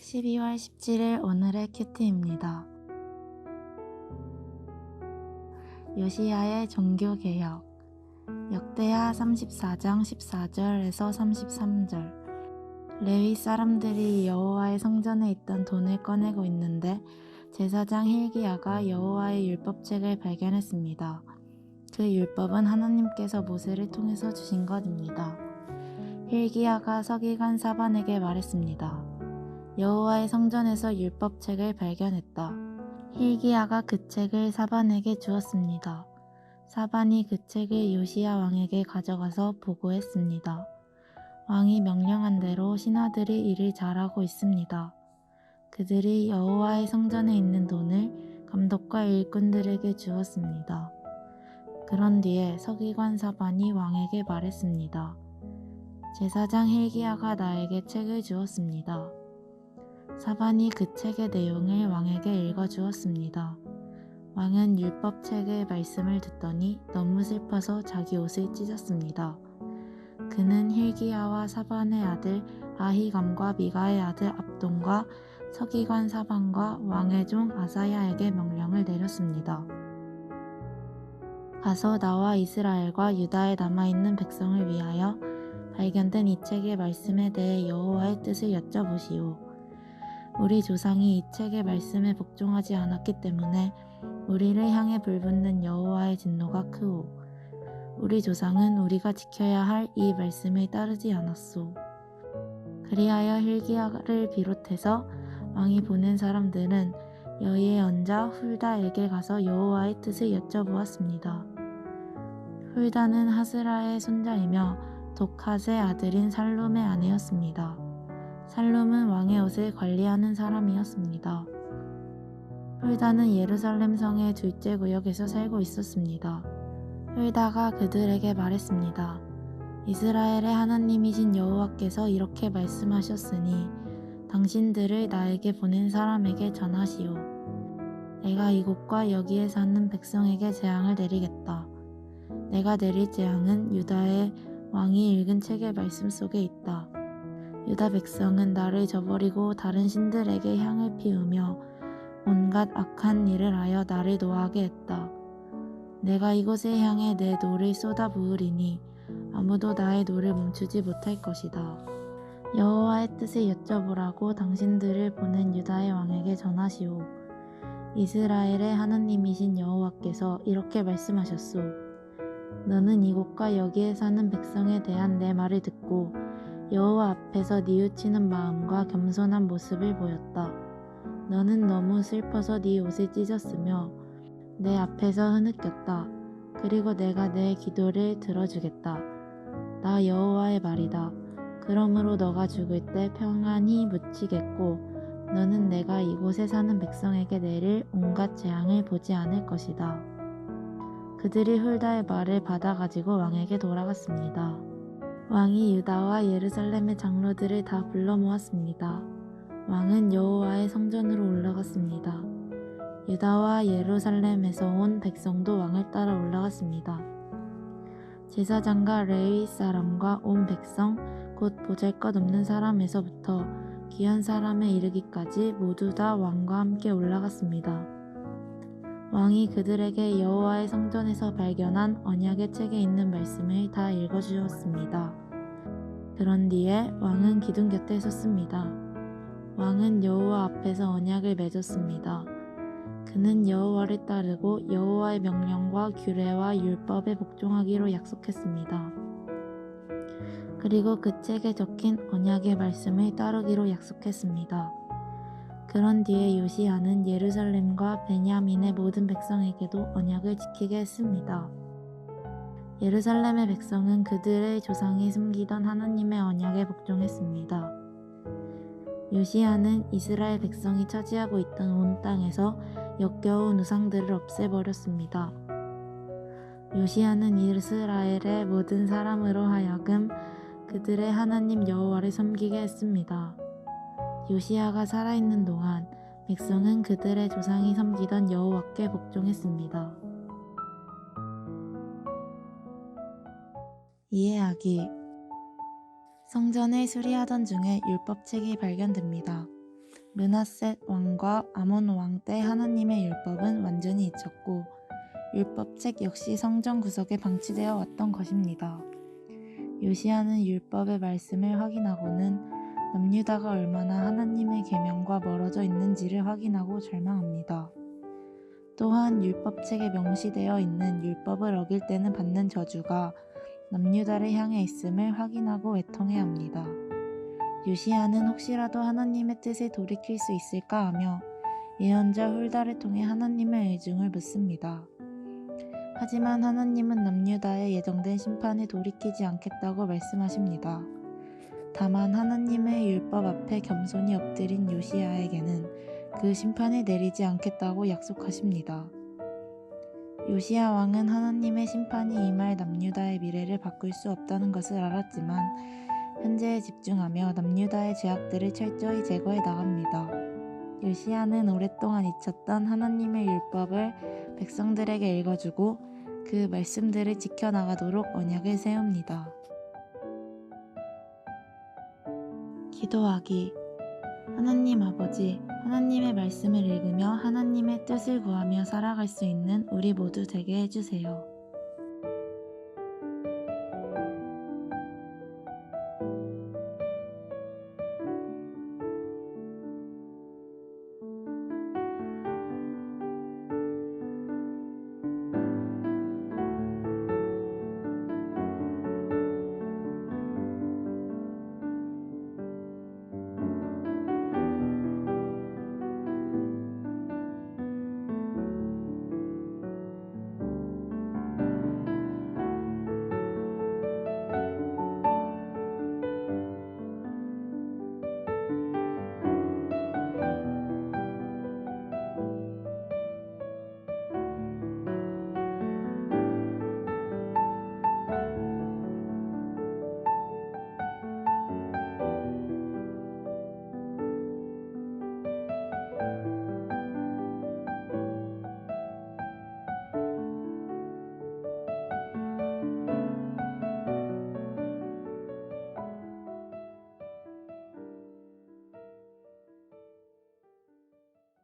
12월 17일 오늘의 큐티입니다. 요시야의 종교개혁. 역대하 34장 14절에서 33절. 레위 사람들이 여호와의 성전에 있던 돈을 꺼내고 있는데 제사장 hil기야가 여호와의 율법책을 발견했습니다. 그 율법은 하나님께서 모세를 통해서 주신 것입니다. hil기야가 서기관 사반에게 말했습니다. 여호와의 성전에서 율법책을 발견했다. hil기야가 그 책을 사반에게 주었습니다. 사반이 그 책을 요시야 왕에게 가져가서 보고했습니다. 왕이 명령한 대로 신하들이 일을 잘하고 있습니다. 그들이 여호와의 성전에 있는 돈을 감독과 일꾼들에게 주었습니다. 그런 뒤에 서기관 사반이 왕에게 말했습니다. 제사장 hil기야가 나에게 책을 주었습니다. 사반이 그 책의 내용을 왕에게 읽어주었습니다. 왕은 율법책의 말씀을 듣더니 너무 슬퍼서 자기 옷을 찢었습니다. 그는 hil기야와 사반의 아들 아히감과 미가의 아들 압돈과 서기관 사반과 왕의 종 아사야에게 명령을 내렸습니다. 가서 나와 이스라엘과 유다에 남아있는 백성을 위하여 발견된 이 책의 말씀에 대해 여호와의 뜻을 여쭤보시오. 우리 조상이 이 책의 말씀에 복종하지 않았기 때문에 우리를 향해 불붙는 여호와의 진노가 크오. 우리 조상은 우리가 지켜야 할 이 말씀을 따르지 않았소. 그리하여 hil기야를 비롯해서 왕이 보낸 사람들은 여의에 언자 훌다에게 가서 여호와의 뜻을 여쭤보았습니다. 훌다는 하스라의 손자이며 독핫의 아들인 살룸의 아내였습니다. 살룸은 왕의 옷을 관리하는 사람이었습니다. 훌다는 예루살렘 성의 둘째 구역에서 살고 있었습니다. 훌다가 그들에게 말했습니다. 이스라엘의 하나님이신 여호와께서 이렇게 말씀하셨으니 당신들을 나에게 보낸 사람에게 전하시오. 내가 이곳과 여기에 사는 백성에게 재앙을 내리겠다. 내가 내릴 재앙은 유다의 왕이 읽은 책의 말씀 속에 있다. 유다 백성은 나를 저버리고 다른 신들에게 향을 피우며 온갖 악한 일을 하여 나를 노하게 했다. 내가 이곳을 향해 내 노를 쏟아 부으리니 아무도 나의 노를 멈추지 못할 것이다. 여호와의 뜻을 여쭤보라고 당신들을 보낸 유다의 왕에게 전하시오. 이스라엘의 하나님이신 여호와께서 이렇게 말씀하셨소. 너는 이곳과 여기에 사는 백성에 대한 내 말을 듣고 여호와 앞에서 뉘우치는 마음과 겸손한 모습을 보였다. 너는 너무 슬퍼서 네 옷을 찢었으며 내 앞에서 흐느꼈다. 그리고 내가 내 기도를 들어주겠다. 나 여호와의 말이다. 그러므로 너가 죽을 때 평안히 묻히겠고 너는 내가 이곳에 사는 백성에게 내릴 온갖 재앙을 보지 않을 것이다. 그들이 훌다의 말을 받아가지고 왕에게 돌아갔습니다. 왕이 유다와 예루살렘의 장로들을 다 불러 모았습니다. 왕은 여호와의 성전으로 올라갔습니다. 유다와 예루살렘에서 온 백성도 왕을 따라 올라갔습니다. 제사장과 레위 사람과 온 백성, 곧 보잘것없는 사람에서부터 귀한 사람에 이르기까지 모두 다 왕과 함께 올라갔습니다. 왕이 그들에게 여호와의 성전에서 발견한 언약의 책에 있는 말씀을 다 읽어주었습니다. 그런 뒤에 왕은 기둥 곁에 섰습니다. 왕은 여호와 앞에서 언약을 맺었습니다. 그는 여호와를 따르고 여호와의 명령과 규례와 율법에 복종하기로 약속했습니다. 그리고 그 책에 적힌 언약의 말씀을 따르기로 약속했습니다. 그런 뒤에 요시야는 예루살렘과 베냐민의 모든 백성에게도 언약을 지키게 했습니다. 예루살렘의 백성은 그들의 조상이 숨기던 하나님의 언약에 복종했습니다. 요시야는 이스라엘 백성이 차지하고 있던 온 땅에서 역겨운 우상들을 없애버렸습니다. 요시야는 이스라엘의 모든 사람으로 하여금 그들의 하나님 여호와를 섬기게 했습니다. 요시야가 살아있는 동안 백성은 그들의 조상이 섬기던 여호와께 복종했습니다. 이해하기. 성전을 수리하던 중에 율법책이 발견됩니다. 므낫셋 왕과 아몬 왕 때 하나님의 율법은 완전히 잊혔고 율법책 역시 성전 구석에 방치되어 왔던 것입니다. 요시야는 율법의 말씀을 확인하고는 남유다가 얼마나 하나님의 계명과 멀어져 있는지를 확인하고 절망합니다. 또한 율법책에 명시되어 있는 율법을 어길 때는 받는 저주가 남유다를 향해 있음을 확인하고 애통해야 합니다. 요시야는 혹시라도 하나님의 뜻을 돌이킬 수 있을까 하며 예언자 훌다를 통해 하나님의 의중을 묻습니다. 하지만 하나님은 남유다의 예정된 심판에 돌이키지 않겠다고 말씀하십니다. 다만 하나님의 율법 앞에 겸손히 엎드린 요시야에게는 그 심판을 내리지 않겠다고 약속하십니다. 요시야 왕은 하나님의 심판이 임할 남유다의 미래를 바꿀 수 없다는 것을 알았지만 현재에 집중하며 남유다의 죄악들을 철저히 제거해 나갑니다. 요시야는 오랫동안 잊혔던 하나님의 율법을 백성들에게 읽어주고 그 말씀들을 지켜나가도록 언약을 세웁니다. 기도하기. 하나님 아버지, 하나님의 말씀을 읽으며 하나님의 뜻을 구하며 살아갈 수 있는 우리 모두 되게 해주세요.